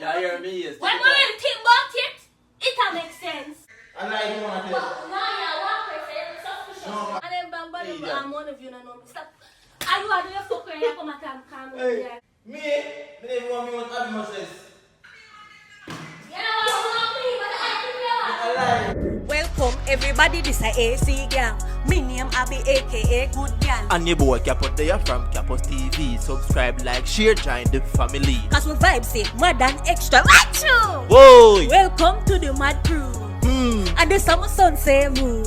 You hear me? Yes. When we will think about it, it'll make sense. And I don't want to tell you. No, yeah, walk away, say you're suspicious. No, And then bang bang, idiot. I'm one of you, no, stop. Are you out there fucking here? Come and calm Hey, me? Me never want me what Abby must says. You know what you want me, but I think you are. I lie. Welcome everybody, this is AC Gang. Me name Abby aka Good Gal. And your boy Capos there from Capos TV. Subscribe, like, share, join the family. Cause we vibes it more than extra. Achoo! Whoa! Welcome to the Mad Crew. And the summer sun say moo.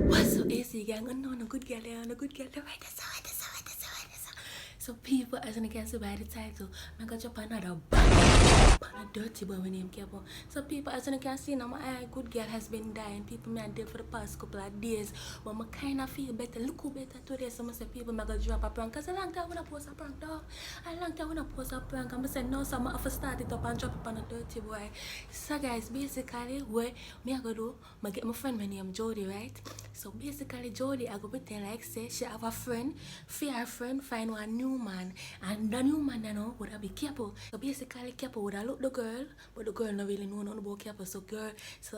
What's up AC Gang? No good girl there, no good girl there. Right, that's all. So people, as you can see by the title, I got drop another bang, a dirty boy when name Capo. So people, as you can see now, my eye good girl has been dying. People me are dead for the past couple of days, but I kind of feel better, look better today. So I say people, I got drop a prank. Cause a long time when I post a prank, dog. A long time when I post a prank, I'm say no, so I have to start it up and drop it on a dirty boy. So guys, basically, what me I go do, I get my friend my name Jody, right? So basically, Jody, I go pretend like say she have a friend, fear her friend, find one new man, and the new man, you know, would have be careful. So basically, careful would have look the girl, but the girl not really know nothing about careful. So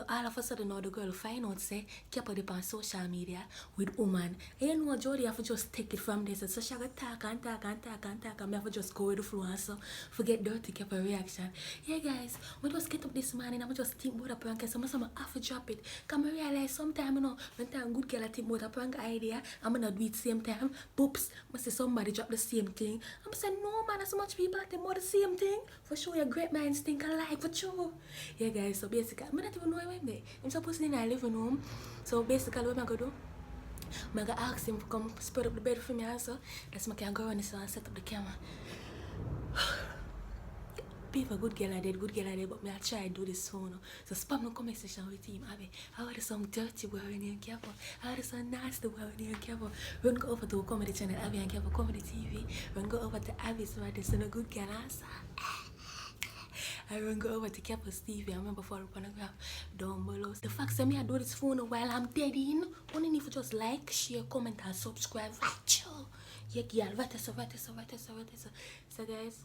all of a sudden now the girl find out say careful dip on social media with woman. And you know, Jody have to just take it from this. So she got talk, and I have to just go with the flow and so forget dirty careful reaction. Yeah, guys, we just get up this morning and I just think about a prank, so I have to drop it. Cause I realize sometime, you know, when time good girl I think about a prank idea, I'm gonna do it same time. Boops, I see somebody drop the same thing. I'm saying no man, there's so much people that think about the same thing. For sure, your great minds think alike, for sure. Yeah, guys, so basically, I don't even know where I'm there. I'm supposed to be in my living room. So basically, what I'm gonna do, I'm gonna ask him to come spread up the bed for me also. That's why I can go on this and set up the camera. People, good girl I did, but me I try to do this phone. So spam no comment section with him. I want some dirty boy when you're careful. I want some nasty boy when you're careful. Run go over to comedy channel, Abby and Careful Comedy TV. Run go over to Abby's right there, so no good girl answer. I run go over to Careful TV. I remember for up on the graph down below. The fact that me I do this phone while I'm dead in. Only if you just like, share, comment, and subscribe. Right, yeah, girl. Right, so. So guys,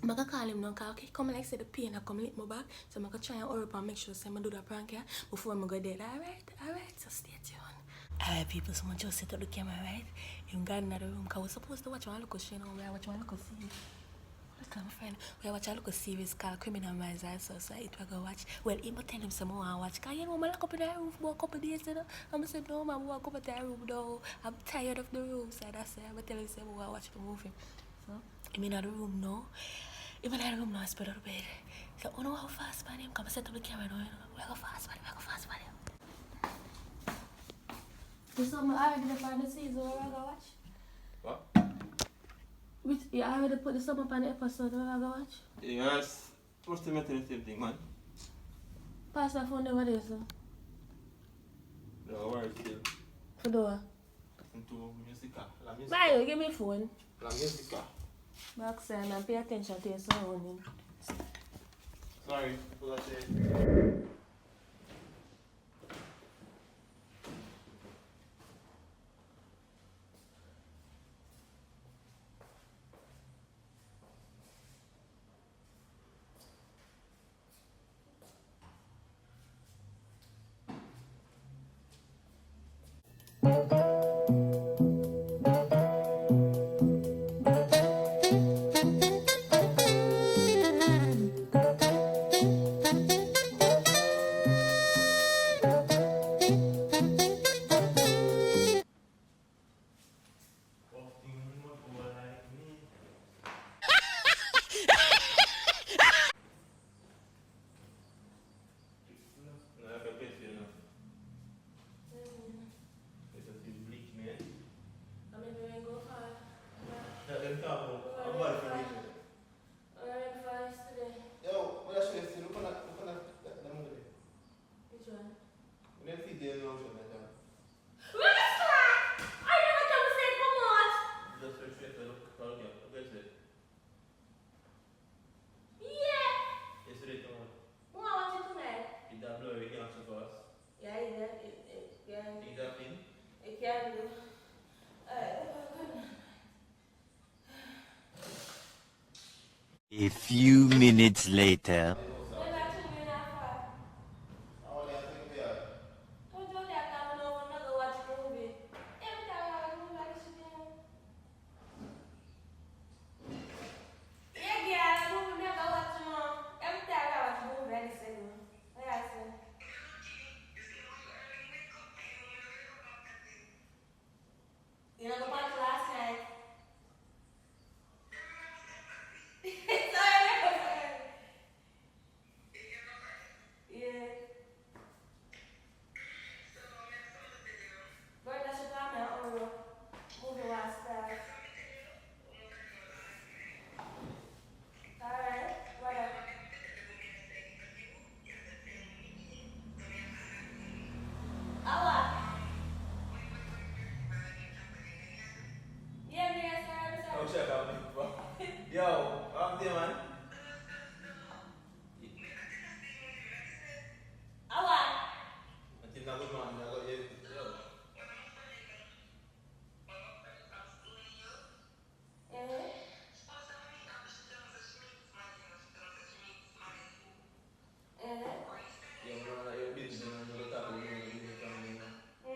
I'm gonna call him now, okay? Come like say the pain I come lick my back. So I'm gonna try and hurry up and make sure I do that prank here before I'm go dead. Alright, so stay tuned. Alright people, someone just set up the camera, right? You got another room, cause we're supposed to watch one local show now. We're watching one local series. Welcome friend. We're watching a local series called Criminal Minds also, so it will go watch. Well, he might tell him some more and watch. Cause you know I'm lock up in the room for a couple days, you know. I'm saying no man, walk up in the room though. I'm tired of the room, so that's it. I'm gonna tell him some more and watch the movie. So I'm in the room now. Even in the room now, I spread out the bed. So, you know how fast man him? Come set up the camera now, you know. We go fast man him. This something I already find the season where I go watch? What? You already put the sum up on the episode where I go watch? Yes. What's the matter with the same thing, man? Pass that phone over there, sir. No, where is it? For door. Listen to musica. La musica. Mario, give me phone. La musica. Roxanne, and pay attention to your surrounding. Sorry, what I said. A few minutes later. You know, go party last night. Yeah. Girl, that's your plan now. Moving last time. Alright, whatever. Awa. Yeah, sorry. Oh, check out me. Yo, I'm there, man. Awa. Until now, good man. I got you. Yo. Yo, man, you're busy, man. You're talking to me.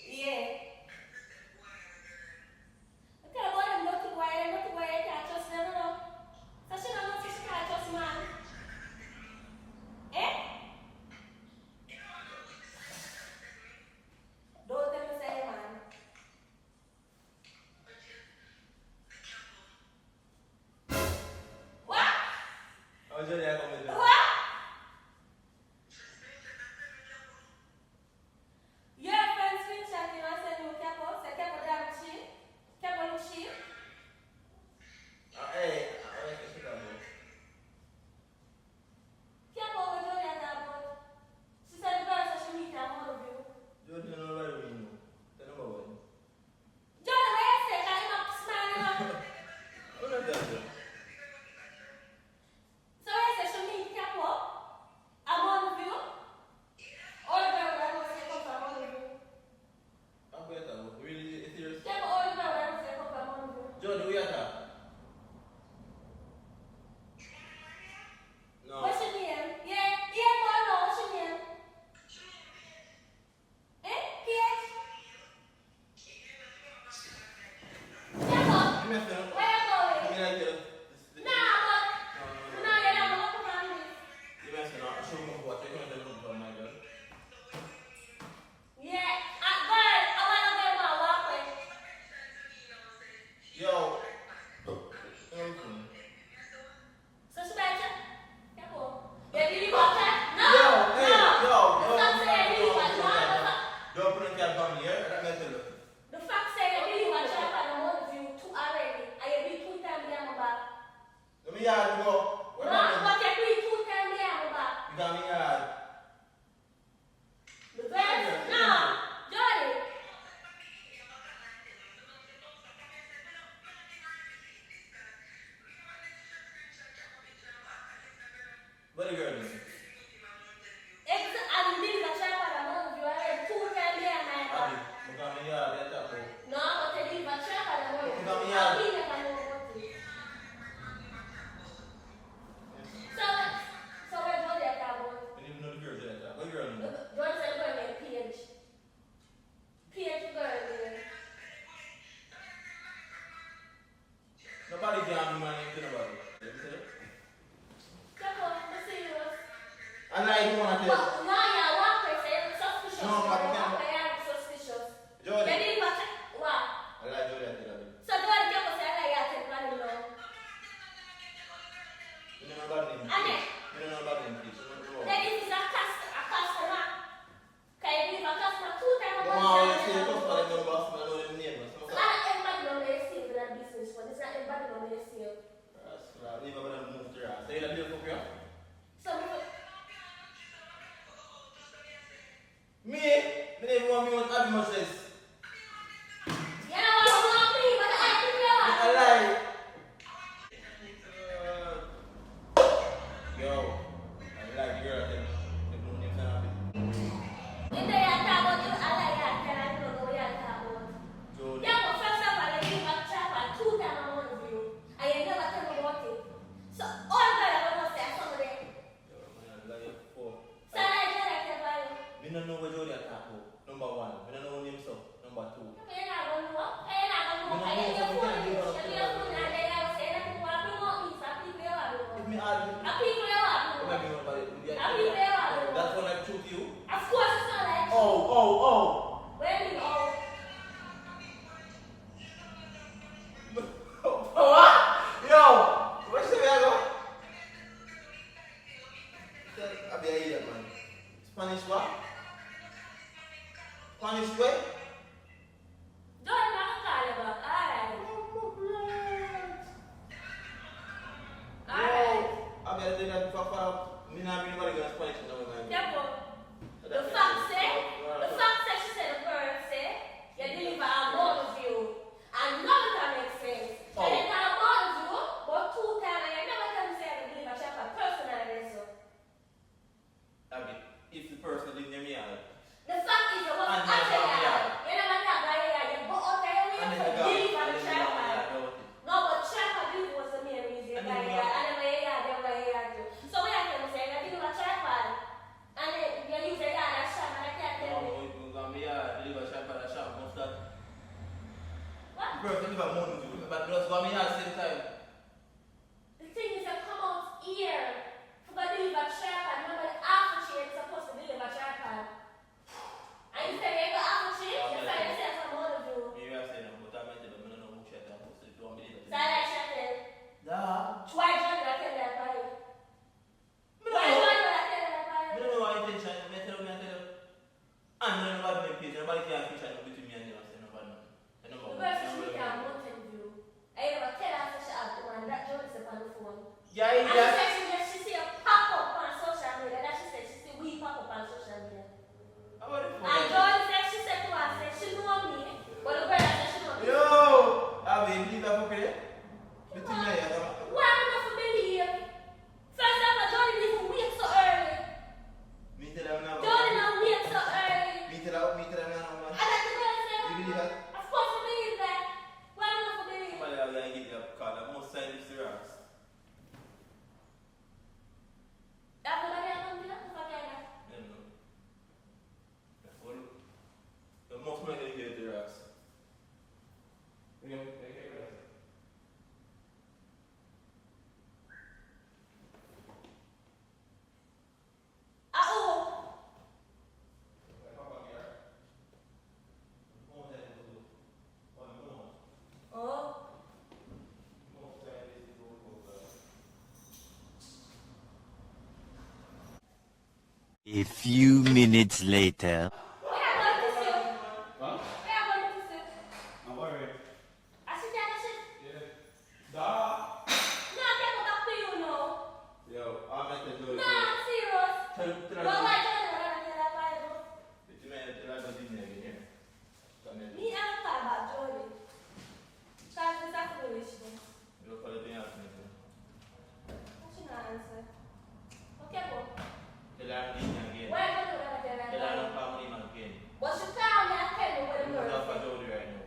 Yeah. Okay, boy, I'm not too quiet. I can't trust them, no. So she don't know if she can't trust man. Eh? Don't tell me say man. What? Oh, Johnny, I come with that. What? Your friend screenshot you and send you Capo. Say Capo damn cheap. Capo look cheap. Hey, I like to sit down, bro. Capo over Julia about. She said the girl said she meet her all of you. Johnny, you know what I mean? Tell them about it. Johnny, what you say? Can you not smile enough? What is that, bro? So you say she meet Capo? I'm all of you? All the girls that was say come from all of you. I'm going to talk. Really, it's serious? Capo all the girls that was say come from all of you. Johnny, we are talking. No. What's your name? Yeah, boy, no, what's your name? Eh? PH? Capo, Give me a phone. where you going? Give me like this. Nah, but no, you don't want to come on this. Give me a phone. I'll show you what you're going to do for my girl. Yeah, girl, I want to get my walkway. Yo. Everything. So she better. Capo. Yeah, did you watch that? No, Yo, hey, no. yo. The fact say you watch Don't put a cat on me, yeah? Let me tell you. the fact say you watch that and I'm one of you two already. I have been 2 times there, my back. Let me yard go. What No, happened? but you been 2 times there, my back. You got me yard. The best? No, Johnny. What the girl is? I believe that you're one of you. I have 2 times there, my Abby, back. you got me yard. That's up. No, but you believe that you're one of you. You got me I'll yard. be there if I know what it is. So where Johnny at that one? I didn't even know the girl did that. What girl is it? Johnny said girl named PH. PH girl, yeah. Nobody can have me anything about it. You see it? Capo, I'm serious. And I don't want to tell you. But no, yeah, one person suspicious. No, but One then- person suspicious. Jordan. They didn't watch it. What? I like Jordan to that. So Jordan Capo said I got it, man, you know. You don't know about him. Ane. You don't know about him, please. You don't know. Then this is a customer. Can you believe a customer 2 times a No, month? I say the customer them don't boss me, I know them neighbors. It's not everybody know they save in that business, but it's not everybody know they save. That's right. Leave about them move to your house. Say that little fuck you. So, Me? Me never want me want as much as. you know what you want me, but I think you I are. lie. Bro, think about more than you. But just what me at the same time. The thing is, I come out here for the deliver tripod. Remember, the after chain is supposed to deliver tripod. And you say you got after chain, you find yourself from all of you. You are saying, but I meant to don't know who shut up. So if you want me to So I like Chantel. Nah. Why John did I tell that by you? Why I John did I tell that by you? don't know what intention. I tell you. I'm not about to make nobody can fish out between me and you. I say nobody. The girl fish me down Mountain View. I never tell her to shut up the one that John is up on the phone. Yeah, And yeah. she see a pop up on social media. That she said she see we pop up on social media. How about the phone? And John said she said to her, said she know me, but the girl said she know me. Yo! I believe that for you. Between me and you. Why am I not to believe? First of all, Johnny didn't even wake so early. Me tell them now. Johnny not wake so early. Me tell them now, man. And then the girl said, You believe that? of course I believe that. Why am I not to believe? Well, I'm going to give you a call. I'm going to sign this serious. Have nobody ever done that before, Kaya? I don't know. Well, the most man can get the rocks. Oh. Oh. A few minutes later. Where am I going to sit? Huh? Where am I going to sit? I'm worried. I sit down, I sit. Yeah. Da. No, I can't go back to you now. Yo, I'm at the door. No, I'm serious. Tell But why Johnny not gonna tell that Bible? It's man that I don't need again. Me, I don't talk about Johnny. Because this is a foolishness. You for the thing happening. What you not answer? Okay, go. Tell her I'm leaving again. Why Johnny not gonna tell that Tell her Bible? I'm coming again. But she call me and tell me what the I'm girl not for said. Jody right now.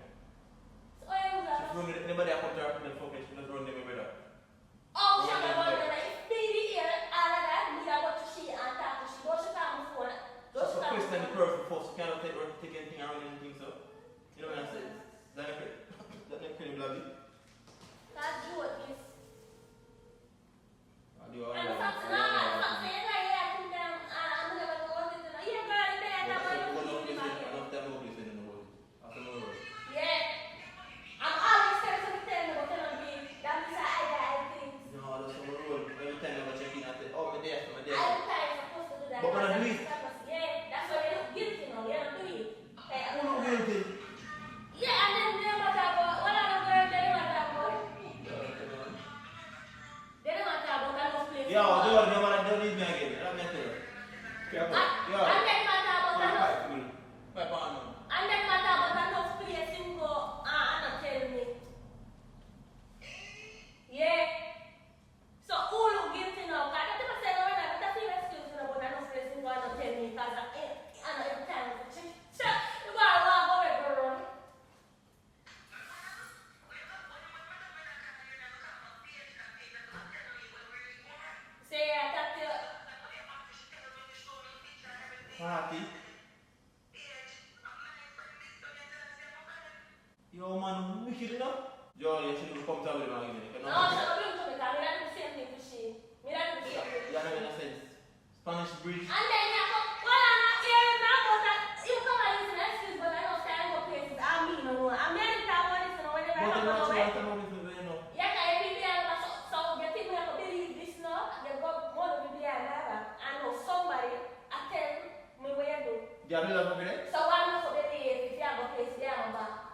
So why you She's that? running. Anybody that comes to her from the fucking, she just run them with her. Oh, she not gonna tell me. If baby here, all of that, me that go to she and talk to she. Don't she call me phone? Don't So she call me question the phone? person first. You cannot take anything around anything, so. You know what I'm saying? That's not credibility. That's Joe, this. I'll do all And that. something else, something like that, I think I'm never going to do. Yeah, girl, you better not want to leave me back here. Yeah. I'm always scared to tell me what I'm doing. That means I think. I'm tired supposed to do that. But when I do it- Yeah, that's why you look guilty now. You don't do it. Yeah, and then they don't matter about what other girl they don't matter about. They don't matter about that no place. Yo, don't leave me again. I'm not there. Careful. Yo. And then matter about that no. Five pound. And then matter about that no place him go and not tell me. Yeah. So who look guilty now? Cause I never said no one that feel excuse me about that no place him go and not tell me because I know every time you gotta walk over girl. Say I talk to you. Party. Yo, man, wicked enough. Yo, you should come to me again. No, she don't bring to me because me not do the same thing to she. Me not do the same thing. You know what I said? Spanish bridge. And then you come, well, I'm not hearing now about that. You come and use an excuse, but I don't stand up places. I mean, no more. I'm not talking about this, and whenever I But come I'm not over. sure what I'm going to do, you know. Yeah, because every day I'm so you think me I can believe this now? They go more of the day I never. I know somebody, I tell me what you do. Do you have a love over there? So why not for believe if you have a place there, I'm back?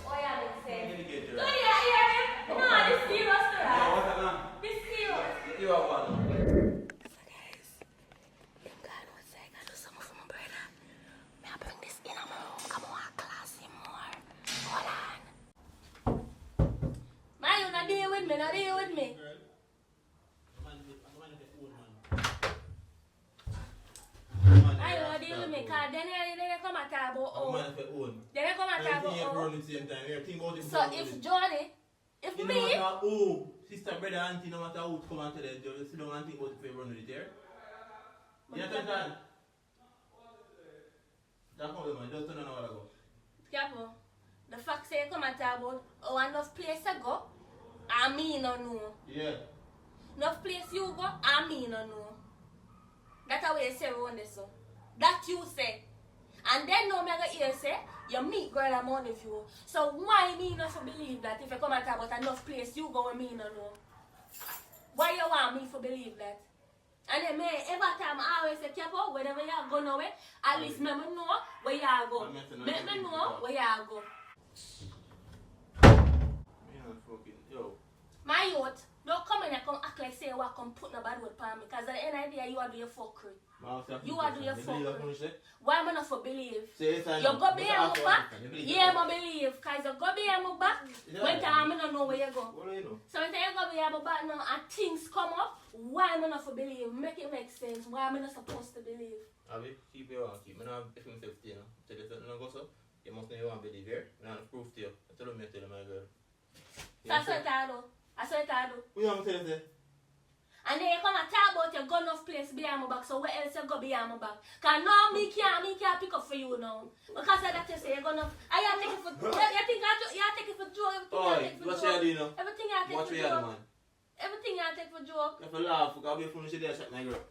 Oh, yeah, makes sense. You get Do to you that. hear him? No, this serious to Yeah, us. what's that, man? This serious. You have one. So guys, I'm going outside and do something for my brother. May I bring this in my room? Come on, class him more. Hold on. Man, you not deal with me, not deal with me. I don't deal with me, because then they come and talk about I'm oh. man for own. Then they come and talk about Everything oh. at the same time. Everything about So if Johnny, if you me, no matter who, sister, brother, auntie, no matter who come and tell them, you sit down and think about if you run with it there. You understand? That come with man, just turn on a while ago. careful. The fact say you come and talk about oh enough place I go, I mean no know. Yeah. Enough place you go, I mean no know. That's how you say around this so. That you say. And then no me I hear say, you meet girl I'm on with you. So why me not to believe that if you come and talk about enough place you go and me no know? Why you want me to believe that? And then me every time I always say, careful, whenever you go nowhere, at least me know where you go. Let me know where you go. Yo. My youth, don't come in and come act like say you want to come put no bad word for me. Because at the end of the day, you are doing your fuckery. You are doing your fuckery. Why am I not for believe? You go behind my back? Yeah, I believe. Because you go behind my back, when time I don't know where you go. What do you know? So when you go behind my back now and things come up, why am I not for believe? Make it make sense. Why am I not supposed to believe? I will keep you on, keep. I don't have different safety, you know. Tell you something, go so. You must know you want to believe here. I have proof to you. I tell you, my girl. That's what I do. That's what I do. What you want to tell you? And then you come and talk about your gun off place behind my back, so where else you go behind my back? Because now me can't pick up for you now. Because of that you say you're gonna... I take it for... You think you take it for joke? What you do now? Everything you take for joke. Everything you take for joke. If you laugh, because we finish there, shut my girl.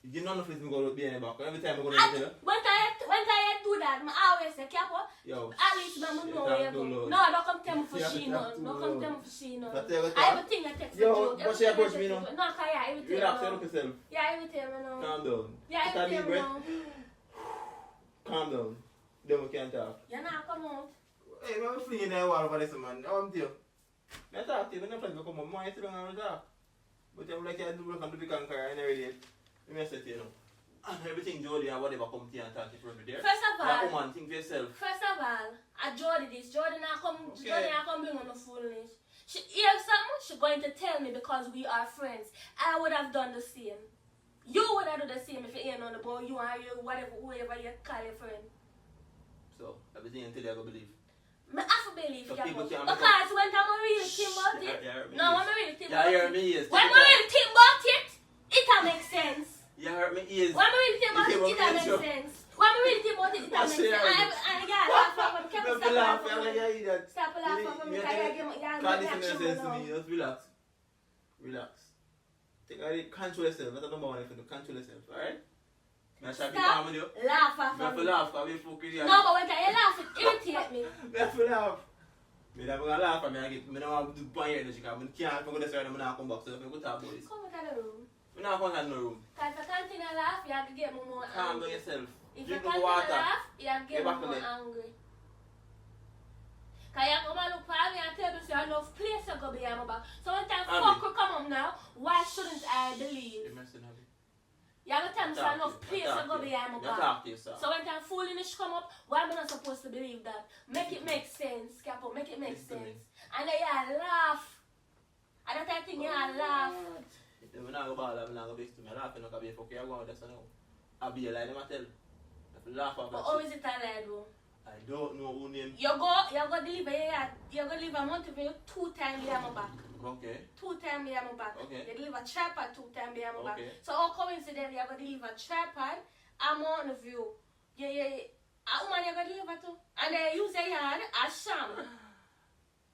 You know nothing go behind the back. Every time I go to tell you. When I do that, I always say, careful. Yo. At least I know where you go. No, don't come tell me for she no. Don't come tell me for she no. Everything I take for joke. Yo, what you approach me now? No, Kaya, everything. Relax, look yourself. Yeah, everything I know. Calm down. Yeah, everything I know. Calm down. Then we can talk. You're not come out. Hey, I'm flinging that water for this man. How am I doing? I talk to you. I'm not trying to come on. I sit down and talk. But I'm like, I do welcome to the conqueror and everything. Let me say to you now. And everything Jody and whatever come to you and talk to you over there. First of all, that woman, think for yourself. First of all, I Jody this. Jody now come bring on the foolish. She hears something, she going to tell me because we are friends. I would have done the same. You would have done the same if you ain't on the ball. You are you, whatever, whoever you call your friend. So, everything until you go believe. I have to believe so you. Because when I'm really think about it. No, when I'm really think about it. When I'm really think about it, it'll make sense. You hurt me ears. When I'm really think about it, it'll make sense. When I'm really think about it, it'll make sense. I got laugh over me. Stop laughing. Stop laughing over me. Just relax. Relax. Control yourself. That's the number one thing. Control yourself. Alright? Stop laugh over me. You have to laugh. No, but when you laugh, it irritates me. You have to laugh. I'm going to laugh at me. I don't want to do point here. I can't go to the side. I'm not going to come back. So I'm going to talk about this. Come into the room. I'm not going to no room. Because if you continue to laugh, you have to get me more angry. Calm down yourself. If you continue to laugh, you have to get me more angry. Because you come and look for me and tell me so enough place to go behind my back. So when time fuck will come up now, why shouldn't I believe? You're messing up. You have to tell me so enough place to go behind my back. Talk to yourself. So when time foolishness come up, why am I not supposed to believe that? Make it make sense, Capo. Make it make sense. And then you laugh. And that's the thing, you laugh. I'm not going to bother, I'm not going to be I'm laughing, I'm going to be fucking, I'm going to know. I'll be a lie, I'm tell. If you laugh at But how is it a lie though? I don't know who name. You go deliver Montevideo 2 times behind my back. Okay. 2 times behind my back. Okay. You deliver tripod 2 times behind my back. Okay. So how coincidentally you go deliver tripod and Montevideo. A woman you go deliver to. And then you say you had a sham.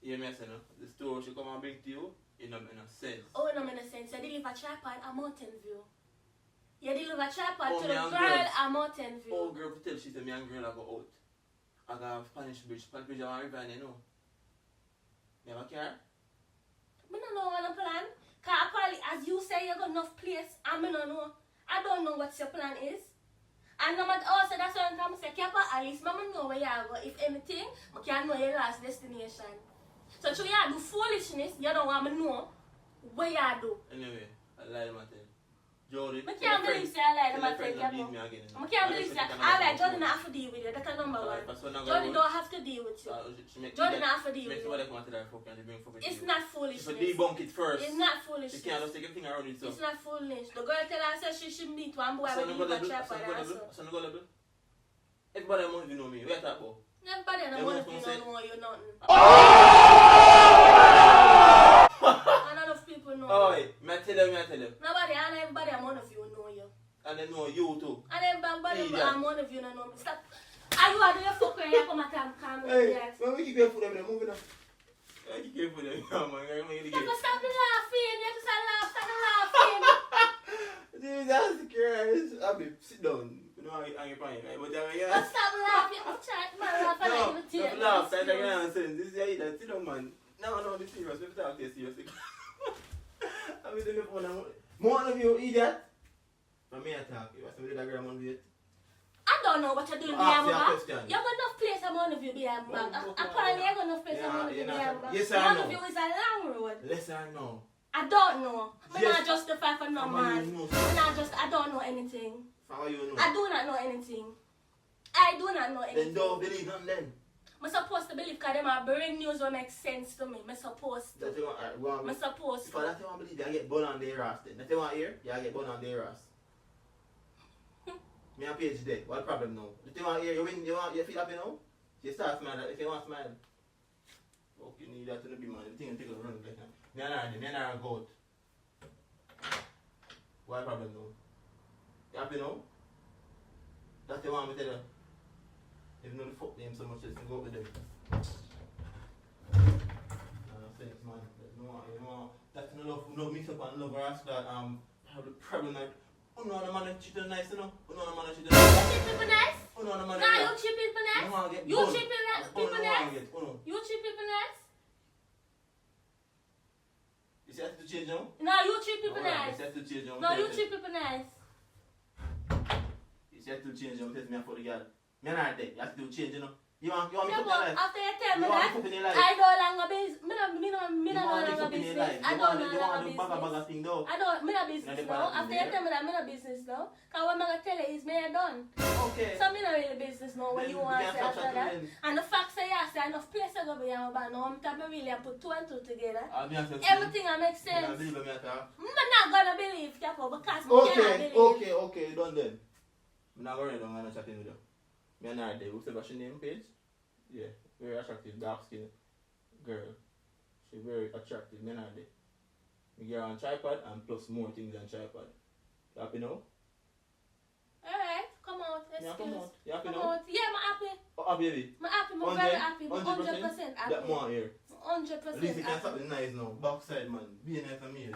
You messing up. The store she come and bring to you. In a sense. Oh, no, in a sense. You deliver tripod at Mountain View. You deliver tripod to the girl at Mountain View. Oh, girl, tell she said me and girl I go out. I got Spanish Bridge. Spanish Bridge I river, you know. You have a car? I don't know what the plan. Because apparently, as you say, you got enough place. I don't know. I don't know what your plan is. And no matter also, that's what I'm saying. Kepa, at least I know where you go. If anything, I can know your last destination. So you do foolishness, you don't want to know what you do. Anyway, I lied to my tell. Jody, I can't believe I lied to my tell. I can't believe I lied. Jody don't have to deal with you. That's number one. Jody don't have to deal with you. Jody don't have to deal with you. It's not foolishness. She debunk it first. It's not foolishness. She can't just take everything around it. It's not foolish. The girl tell her she should meet one boy with a trap for her. Everybody wants to know me. Where that about? Everybody don't want to know you nothing. And enough people know. Oh, me tell you. Nobody and everybody among of you know you. And they know you too. And everybody among of you know me. Stop. Are you doing your fucking you come at and calm me Hey, yet. when we keep your food every day, moving up. I keep your food every day, man. I'm going to You get have to stop the laughing. You have to stop laughing. Jesus Christ. Abby, sit down. You know, I'm your point, right? But yeah. Stop laughing. I'm trying to laugh and I No, even tear. don't laugh. That's like nonsense. This is how you do. Sit down, man. No, this is serious. Let's talk this seriously. I'm doing the phone. More of you idiot. For me, I talk. You want somebody that grab on it? I don't know what you're doing Ask behind your my back. question. You've got enough place I'm one of you behind my back. Well, Apparently, you've got enough place I'm yeah, one of you you're not behind my back. yes or One no? of you is a long road. Yes or no? I don't know. I'm Yes. not justify for no How about man. you know? I don't know anything. How you know? I do not know anything. I do not know Then anything. don't believe them then. I'm supposed to believe because them are bring news will make sense to me. I'm supposed to. That's what I want. I'm supposed If to. that's what I believe, you get bun on their ass then. That's what I hear, you get bun on their ass. Me a page there. What problem now? The thing I hear, you feel happy now? You start smiling if you want to smile. Fuck, you need that to be man. The thing will take a run like that. Me and I go out. What problem now? You happy now? That's the one me tell you. If you know the fuck them so much, just go out with them. Thanks man. That's no mix up and love or ask that problem like no other man that treat nice, you know? No other man that treat You treat people nice? no other man Nah, you treat people nice? You treat people nice? You treat people nice? You see, I have to change now? No, you treat people nice. You see, I have to change now? No, you treat people nice. You see, I have to change now? Tell me for the girl. Me not there. You have to change, you know? You want me to Yeah, put but your life? after you tell me You want that, me to put in your life? I don't longer business. Me no longer put in your business. life? I You don't want longer to business. bag thing though? I don't, me no business the now. bad After thing you there? tell me that, me no business now. Cause what I'm gonna tell you is me I done. Okay. So me no really business now. What Then you we want to can say stop after chatting that? then. And the fact say yes, say enough place I go behind but now I'm time really I put two and two together. Me have to Everything I make I sense. believe me at all. I'm not gonna believe Capo because me cannot believe. Okay, done then. I'm not worried, I'm not chatting with you. Me and her there, what's the name page? Yeah, very attractive, dark skin girl. She's very attractive, me and her there. We get her on tripod and plus more things on tripod. You happy now? Alright, come out, Yeah, come excuse. on. You happy Come now? out. Yeah, I'm happy. Oh, baby. I'm happy, I'm 100? very happy. I'm 100% 100%? happy. That more here. 100% At least you can happy. stop the nice now. Backside man. Be nice for me is.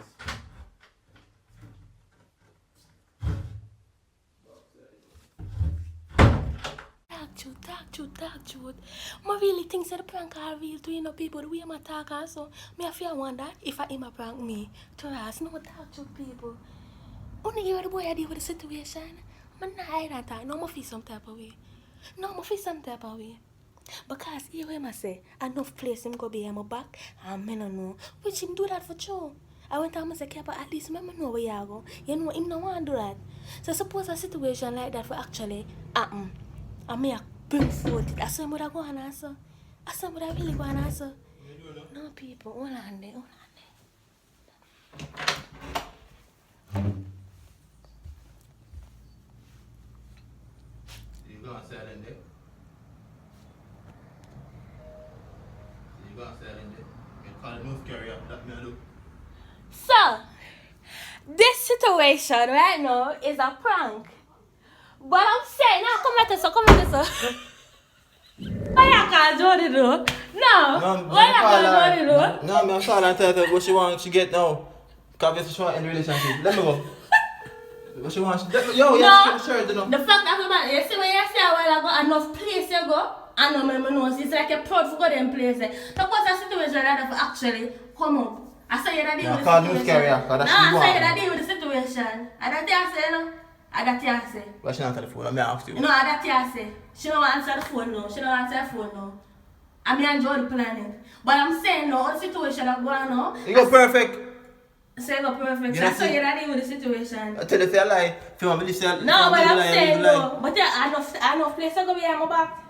Talk truth. I really think that the prank are real to, you know, people, the way I'm talking, so me I feel wonder if I am a prank me. Trust, no talk truth, people. Only give the boy idea with the situation. I'm not hide that time. No, I feel some type of way. Because here I say, enough place him go behind my back, and I don't know. Which him do that for sure. I went and say, but at least I know where you go. You know, him no want to do that. So suppose a situation like that for actually happen. And me bring forth it. I saw what I go and answer. I saw what I really go and answer. No people, hold on there. You go and sell in there. You go and sell in there. You call it move carry up that me do. So, this situation right now is a prank. But I'm saying, now come at us. Why you can't do it though? No, why you can't do it though? No, I'm calling and tell her what she wants to get now. Because she want in relationship. Let me go. What she wants. Yo, you have to keep the shirt, The fact that you see when you say a while ago, enough place you go, I know my nose, it's like you're proud for go them places. Suppose a situation like that for actually come up. I say you that deal with the situation. No, I say you that deal with the situation. I that you say, no? I that you say. But she not answer the phone, I may ask you. No, I that you say. She don't answer the phone now. She don't answer the phone now. I mean, enjoy the planet. But I'm saying no, all the situation that going on. You go perfect. Say go perfect. So I say you that deal with the situation. I tell you, say a lie. If you want to say a lie. No, but I'm saying no. But yeah, enough place to go behind my back.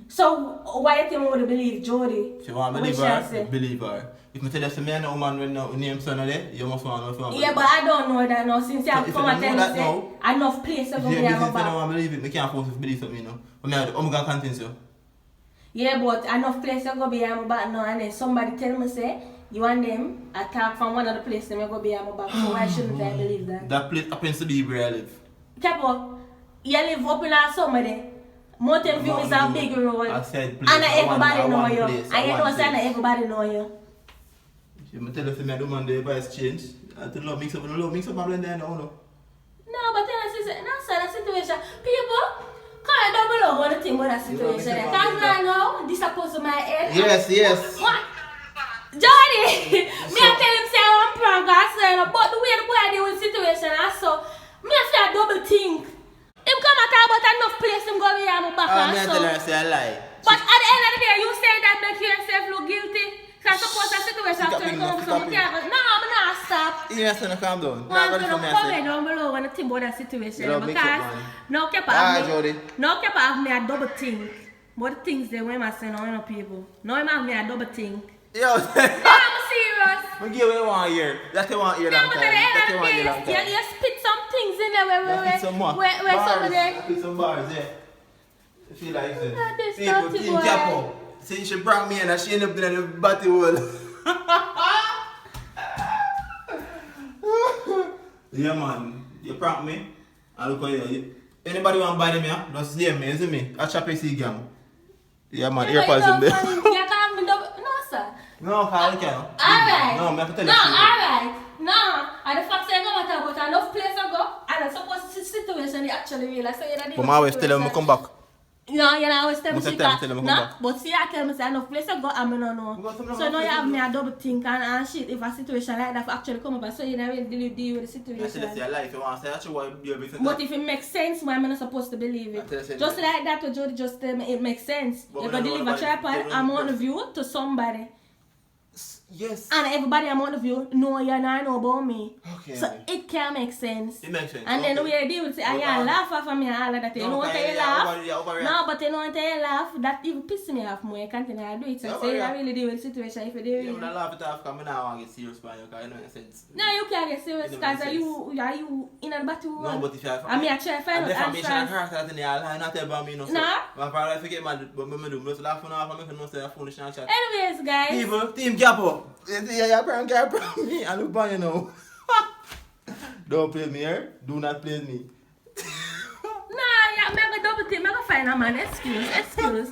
So why you think I would believe Jody? If you want to believe her, believe her. If I tell you, say me and a woman when name son of there, you must want to know if you want to yeah, believe but I don't know that now. Since you have come and tell me say enough place to go behind my if you don't back. want to believe it, I can't force you to believe something, you know. But I'm going to continue. Yeah, but enough place to go behind my back now, and then somebody tell me say you and them attack from one of the places them go behind my back. So why shouldn't I believe that? That place happens to be where I live. Capo, you live up in our somewhere there. Mountain View is a big road. I said place. And everybody know one you. place, And you one know, place. say that everybody know you. I tell you, say me do man the price change. I tell you, mix up and blend there now, no. No, but then I say, no, sir, that situation. People, can't double up on the thing about that situation. Because right now, this supposed to my head. Yes. What? Johnny! Me I tell him say I'm prank, I say, but the way the boy deal with the situation, I saw, me I say a double think. Him come and talk about enough place him go behind my back and I so. tell her, say I lie. But at the end of the day, you say that make yourself look guilty. So I suppose that situation actually come from me. No, I'm not stop. You have to calm down. I'm going to comment down below when I think about that situation. You don't mix up, Because man. now keep Alright, have Jody. me. Now keep have me a double think. But the things they when I say now, you know people. Now him have me a double think. Yo, Yeah, I'm serious. I give you 1 year. That's the 1 year Yeah, long but time. at the end That's of the the 1 year long day, time. you spit some things in there where Some more. somebody. I put some bars, yeah. I feel like this. Not this People, dirty Team boy. Capo. See, she brought me in and she ended up in the batty hole. Yeah, man. You prank me. And look at you. Anybody want to buy them here? Just DM me, isn't me? I chop AC gang. Yeah, man. Earpods in there. You can't have me double. No, sir. No, I can't. Alright. No, I have to tell No, you. alright. No. And the fact say no matter about enough place I go, and I suppose the situation is actually real. So you're not But I always tell them to come back. No, you know, I always tell me Must she tell can't. them, No, come back. but see, I tell me say enough place I go, and I don't know. Because some So of now them you have places me a double think and shit if a situation like that actually come up. So you don't really deal with the I said, that's situation. your life. You want to say, actually, what you everything. But if it makes sense, why am I not supposed to believe I tell you, it? Just like that to Jody, just it makes sense. But You we go don't know deliver about it. tripod, They don't I'm know on first. view to somebody. Yes. And everybody I'm on the view know you and I know about me. Okay. So it can make sense. It makes sense. And then okay. we deal with it, I Okay. can't laugh off of me and all of that. You No, know what okay, I yeah, laugh? overreact. No, but you know what I laugh? That even pisses me off more. You continue to do it. So Yeah, say you overreact. don't really deal with the situation if you do Yeah, it. when I laugh it off, because I don't want to get serious for you, because I know it sense. No, you can't get serious It don't because make you in the battle. No, but if you have... I mean, I try to find And out defamation and answers. harassment in the eye, not about me, no. So, Nah. my father, I forget, man, but me do. Just laugh off and make no say a foolish and chat. Anyways, guys. People, Team Capo. Yeah, you're prank me. I look bad, you know. Don't play me here. Do not play me. Nah, yeah, I'm going to double think. I'm going to find a man. Excuse.